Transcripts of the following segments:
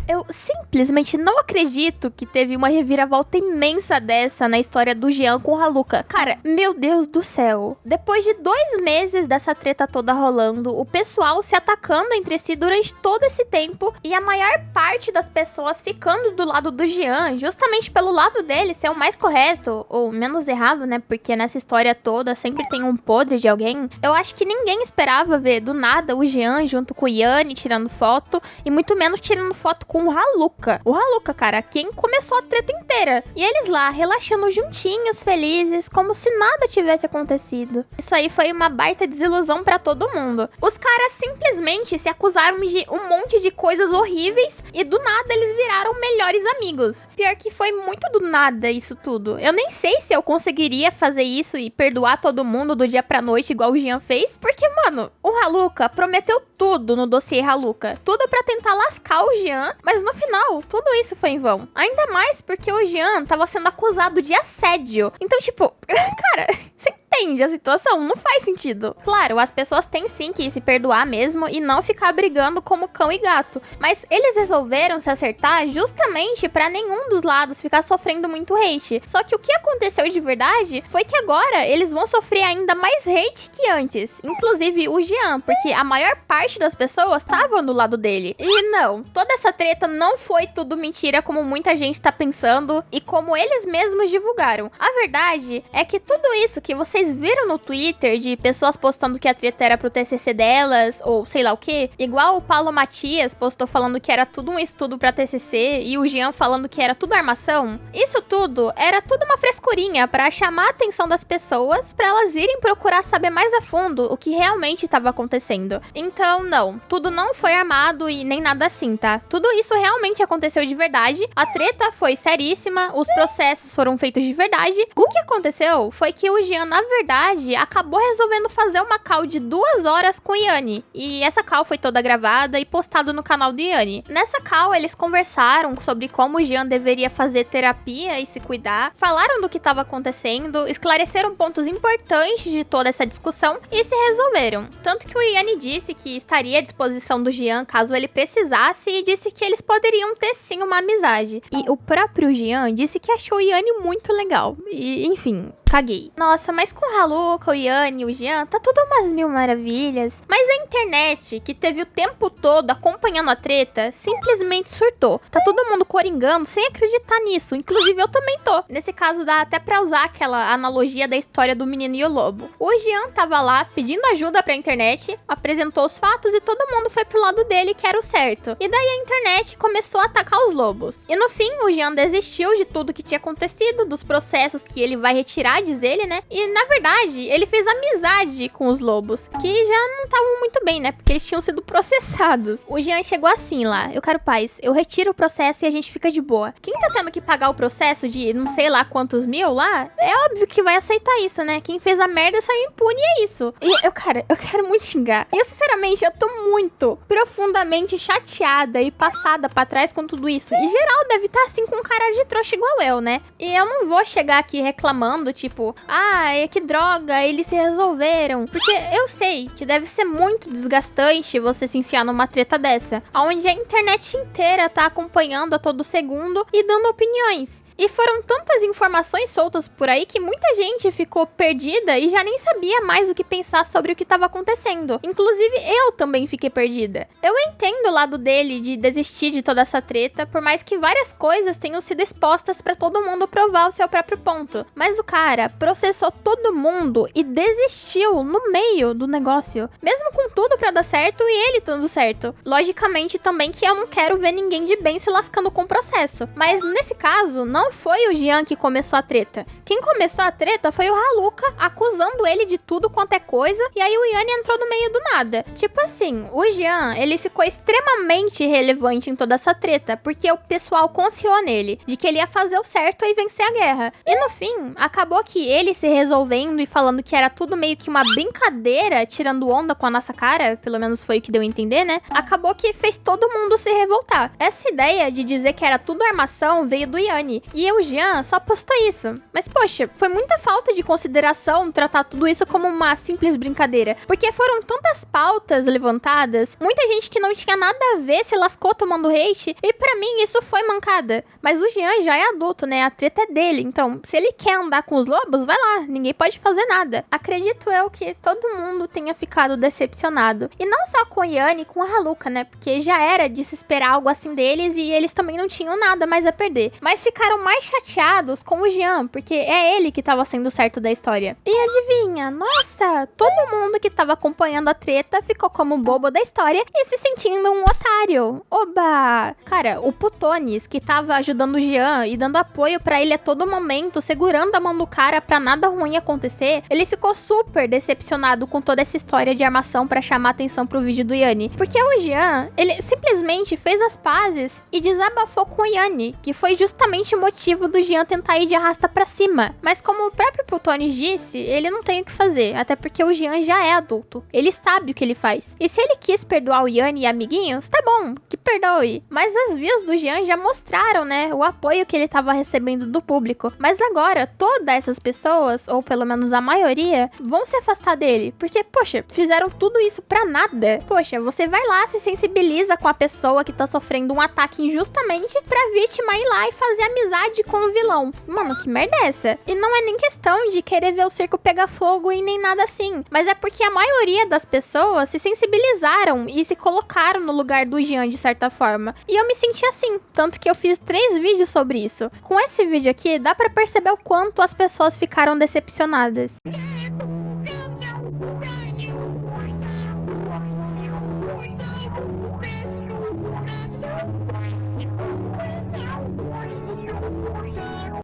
Eu simplesmente não acredito que teve uma reviravolta imensa dessa na história do Jean com o Haluka. Cara, meu Deus do céu. Depois de 2 meses dessa treta toda rolando, o pessoal se atacando entre si durante todo esse tempo e a maior parte das pessoas ficando do lado do Jean, justamente pelo lado dele ser o mais correto, ou menos errado, né? Porque nessa história toda sempre tem um podre de alguém. Eu acho que ninguém esperava ver do nada o Jean junto com o Yanni tirando foto, e muito menos tirando foto com o Haluka. O Haluka, cara, quem começou a treta inteira. E eles lá, relaxando juntinhos, felizes, como se nada tivesse acontecido. Isso aí foi uma baita desilusão pra todo mundo. Os caras simplesmente se acusaram de um monte de coisas horríveis e do nada eles viraram melhores amigos. Pior que foi muito do nada isso tudo. Eu nem sei se eu conseguiria fazer isso e perdoar todo mundo do dia pra noite igual o Jean fez, porque, mano, o Haluka prometeu tudo no dossiê Haluka. Tudo pra tentar lascar o Jean, mas no final, tudo isso foi em vão. Ainda mais porque o Jean tava sendo acusado de assédio. Então, tipo, cara, você entende a situação? Não faz sentido. Claro, as pessoas têm sim que se perdoar mesmo e não ficar brigando como cão e gato. Mas eles resolveram se acertar justamente pra nenhum dos lados ficar sofrendo muito hate. Só que o que aconteceu de verdade foi que agora eles vão sofrer ainda mais hate que antes. Inclusive o Jean, porque a maior parte das pessoas estavam do lado dele. E não, toda essa treta não foi tudo mentira como muita gente tá pensando e como eles mesmos divulgaram. A verdade é que tudo isso que vocês viram no Twitter de pessoas postando que a treta era pro TCC delas, ou sei lá o que, igual o Paulo Matias postou falando que era tudo um estudo pra TCC e o Jean falando que era tudo armação, isso tudo era tudo uma frescurinha pra chamar a atenção das pessoas, pra elas irem procurar saber mais a fundo o que realmente estava acontecendo. Então, não, tudo não foi armado e nem nada assim, tá? Tudo isso realmente aconteceu de verdade, a treta foi seríssima, os processos foram feitos de verdade. O que aconteceu foi que o Jean, na verdade, acabou resolvendo fazer uma call de 2 horas com o Yanni. E essa call foi toda gravada e postada no canal do Yanni. Nessa call, eles conversaram sobre como o Jean deveria fazer terapia e se cuidar, falaram do que estava acontecendo, esclareceram pontos importantes de toda essa discussão e se resolveram. Tanto que o Yanni disse que estaria à disposição do Jean caso ele precisasse e disse que eles poderiam ter sim uma amizade. E o próprio Jean disse que achou o Yanni muito legal. E, enfim, caguei. Nossa, mas com o Haluka, o Yanni, o Jean, tá tudo umas mil maravilhas. Mas a internet, que teve o tempo todo acompanhando a treta, simplesmente surtou. Tá todo mundo coringando sem acreditar nisso. Inclusive eu também tô. Nesse caso dá até pra usar aquela analogia da história do menino e o lobo. O Jean tava lá pedindo ajuda pra internet, apresentou os fatos e todo mundo foi pro lado dele que era o certo. E daí a internet começou a atacar os lobos. E no fim o Jean desistiu de tudo que tinha acontecido, dos processos que ele vai retirar, diz ele, né? E na verdade ele fez amizade com os lobos, que já não estavam muito bem, né? Porque eles tinham sido processados. O Jean chegou assim lá: eu quero paz, eu retiro o processo e a gente fica de boa. Quem tá tendo que pagar o processo de não sei lá quantos mil lá, é óbvio que vai aceitar isso, né? Quem fez a merda saiu impune e é isso. E eu quero muito xingar. E eu, sinceramente, eu tô muito, profundamente chateada e passada pra trás com tudo isso. E geral deve estar assim com cara de trouxa igual eu, né? E eu não vou chegar aqui reclamando, tipo, que droga, eles se resolveram. Porque eu sei que deve ser muito desgastante você se enfiar numa treta dessa, onde a internet inteira tá acompanhando a todo segundo e dando opiniões. E foram tantas informações soltas por aí que muita gente ficou perdida e já nem sabia mais o que pensar sobre o que estava acontecendo. Inclusive, eu também fiquei perdida. Eu entendo o lado dele de desistir de toda essa treta, por mais que várias coisas tenham sido expostas para todo mundo provar o seu próprio ponto. Mas o cara processou todo mundo e desistiu no meio do negócio, mesmo com tudo para dar certo e ele dando certo. Logicamente também que eu não quero ver ninguém de bem se lascando com o processo. Mas nesse caso, não foi o Jean que começou a treta. Quem começou a treta foi o Haluka, acusando ele de tudo quanto é coisa, e aí o Yanni entrou no meio do nada. Tipo assim, o Jean, ele ficou extremamente relevante em toda essa treta, porque o pessoal confiou nele, de que ele ia fazer o certo e vencer a guerra. E no fim, acabou que ele se resolvendo e falando que era tudo meio que uma brincadeira, tirando onda com a nossa cara, pelo menos foi o que deu a entender, né? Acabou que fez todo mundo se revoltar. Essa ideia de dizer que era tudo armação veio do Yanni, E o Jean só postou isso. Mas, poxa, foi muita falta de consideração tratar tudo isso como uma simples brincadeira. Porque foram tantas pautas levantadas, muita gente que não tinha nada a ver se lascou tomando hate, e pra mim isso foi mancada. Mas o Jean já é adulto, né? A treta é dele, então se ele quer andar com os lobos, vai lá, ninguém pode fazer nada. Acredito eu que todo mundo tenha ficado decepcionado. E não só com o Yanni e com a Haluka, né? Porque já era de se esperar algo assim deles e eles também não tinham nada mais a perder. Mas ficaram mais chateados com o Jean, porque é ele que tava sendo certo da história. E adivinha? Nossa, todo mundo que tava acompanhando a treta ficou como bobo da história e se sentindo um otário. Oba! Cara, o Putones, que tava ajudando o Jean e dando apoio pra ele a todo momento, segurando a mão do cara pra nada ruim acontecer, ele ficou super decepcionado com toda essa história de armação pra chamar atenção pro vídeo do Yanni. Porque o Jean, ele simplesmente fez as pazes e desabafou com o Yanni, que foi justamente o motivo do Jean tentar ir de arrasta pra cima. Mas como o próprio Putones disse, ele não tem o que fazer, até porque o Jean já é adulto. Ele sabe o que ele faz. E se ele quis perdoar o Yanni e amiguinhos, tá bom, que perdoe. Mas as views do Jean já mostraram, né, o apoio que ele tava recebendo do público. Mas agora, todas essas pessoas, ou pelo menos a maioria, vão se afastar dele. Porque, poxa, fizeram tudo isso pra nada. Poxa, você vai lá, se sensibiliza com a pessoa que tá sofrendo um ataque injustamente pra vítima ir lá e fazer amizade com o vilão. Mano, que merda é essa? E não é nem questão de querer ver o circo pegar fogo e nem nada assim. Mas é porque a maioria das pessoas se sensibilizaram e se colocaram no lugar do Jean de certa forma. E eu me senti assim, tanto que eu fiz 3 vídeos sobre isso. Com esse vídeo aqui, dá pra perceber o quanto as pessoas ficaram decepcionadas.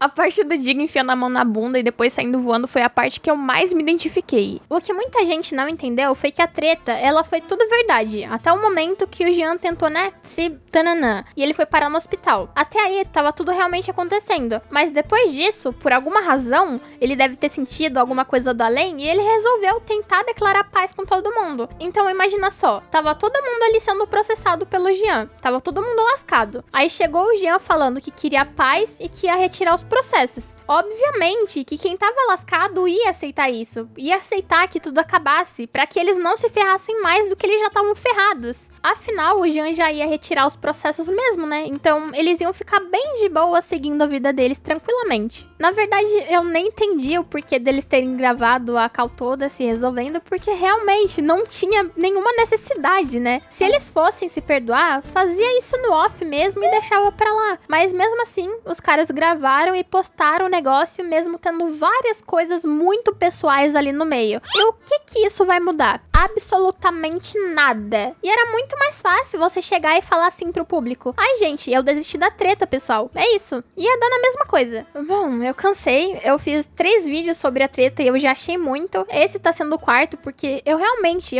A parte do Digo enfiando a mão na bunda e depois saindo voando foi a parte que eu mais me identifiquei. O que muita gente não entendeu foi que a treta, ela foi tudo verdade. Até o momento que o Jean tentou, né, se tananã. E ele foi parar no hospital. Até aí, tava tudo realmente acontecendo. Mas depois disso, por alguma razão, ele deve ter sentido alguma coisa do além e ele resolveu tentar declarar paz com todo mundo. Então imagina só, tava todo mundo ali sendo processado pelo Jean. Tava todo mundo lascado. Aí chegou o Jean falando que queria paz e que ia retirar os processos. Obviamente que quem tava lascado ia aceitar isso. Ia aceitar que tudo acabasse, pra que eles não se ferrassem mais do que eles já estavam ferrados. Afinal, o Jean já ia retirar os processos mesmo, né? Então, eles iam ficar bem de boa seguindo a vida deles tranquilamente. Na verdade, eu nem entendi o porquê deles terem gravado a cal toda se resolvendo, porque realmente não tinha nenhuma necessidade, né? Se eles fossem se perdoar, fazia isso no off mesmo e deixava pra lá. Mas mesmo assim, os caras gravaram e postaram o negócio, mesmo tendo várias coisas muito pessoais ali no meio. E o que isso vai mudar? Absolutamente nada. E era muito mais fácil você chegar e falar assim pro público: ai, gente, eu desisti da treta, pessoal. É isso. Ia dar na mesma coisa. Bom, eu cansei. Eu fiz 3 vídeos sobre a treta e eu já achei muito. Esse tá sendo o 4, porque eu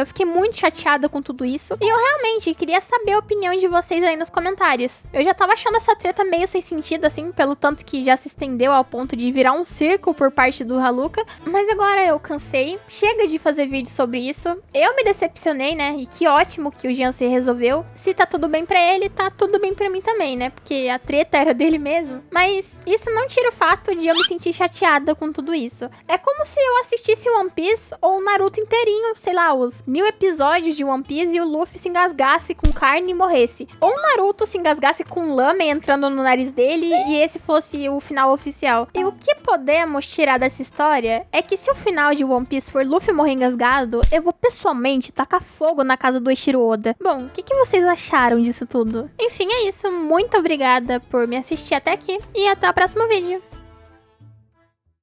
fiquei muito chateada com tudo isso. E eu realmente queria saber a opinião de vocês aí nos comentários. Eu já tava achando essa treta meio sem sentido, assim, pelo tanto que já se estendeu ao ponto de virar um circo por parte do Haluka. Mas agora eu cansei. Chega de fazer vídeo sobre isso. Eu me decepcionei, né? E que ótimo que o Jean se resolveu. Se tá tudo bem pra ele, tá tudo bem pra mim também, né? Porque a treta era dele mesmo. Mas isso não tira o fato de eu me sentir chateada com tudo isso. É como se eu assistisse One Piece ou Naruto inteirinho, sei lá, os 1000 episódios de One Piece e o Luffy se engasgasse com carne e morresse. Ou o Naruto se engasgasse com lama entrando no nariz dele e esse fosse o final oficial. E o que podemos tirar dessa história é que se o final de One Piece for Luffy morrer engasgado, eu vou pessoalmente tacar fogo na casa do Eiichiro Oda. Bom, o que vocês acharam disso tudo? Enfim, é isso. Muito obrigada por me assistir até aqui e até o próximo vídeo.